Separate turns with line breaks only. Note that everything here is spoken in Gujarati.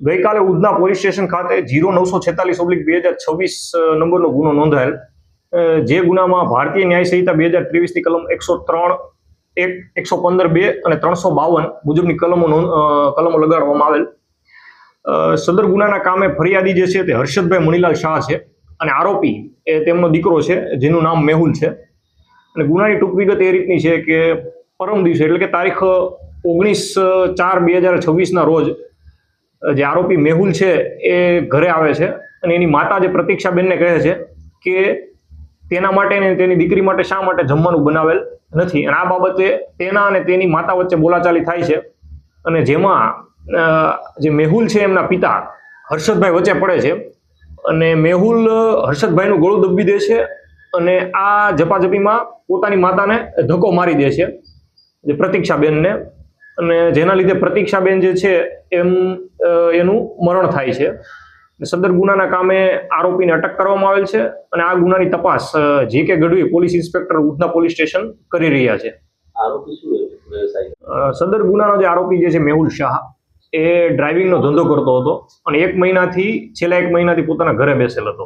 ગઈકાલે ઉધના પોલીસ સ્ટેશન ખાતે 0946/2026 નંબરનો ગુનો નોંધાયેલ, જે ગુનામાં ભારતીય ન્યાય સંહિતા 2023ની કલમ 103(1), 115(2) અને 352 મુજબની કલમો લગાડવામાં આવેલ. સદર ગુનાના કામે ફરિયાદી જે છે તે હર્ષદભાઈ મણીલાલ શાહ છે અને આરોપી એ તેમનો દીકરો છે જેનું નામ મેહુલ છે. અને ગુનાની ટૂંક વિગત એ રીતની છે કે પરમ દિવસે એટલે કે તારીખ 19/4/2026ના રોજ જે આરોપી મેહુલ છે એ ઘરે આવે છે અને એની માતા જે પ્રતીક્ષાબેનને કહે છે કે તેના માટે અને તેની દીકરી માટે શા માટે જમવાનું બનાવેલ નથી. અને આ બાબતે તેના અને તેની માતા વચ્ચે બોલાચાલી થાય છે અને જેમાં જે મેહુલ છે એમના પિતા હર્ષદભાઈ વચ્ચે પડે છે અને મેહુલ હર્ષદભાઈનું ગળું દબી દે છે અને આ ઝપાઝપીમાં પોતાની માતાને ધક્કો મારી દે છે, જે પ્રતીક્ષાબેનને, અને જેના લીધે પ્રતીક્ષાબેન જે છે એનું મરણ થાય છે. સદર ગુનાના કામે આરોપીને અટક કરવામાં આવેલ છે અને આ ગુનાની તપાસ G.K. Gadhvi police inspector Udhna police station કરી રહ્યા છે. સદર ગુનાનો જે આરોપી જે છે મેહુલ શાહ એ ડ્રાઇવિંગનો ધંધો કરતો હતો અને છેલ્લા એક મહિનાથી પોતાના ઘરે બેસેલ હતો.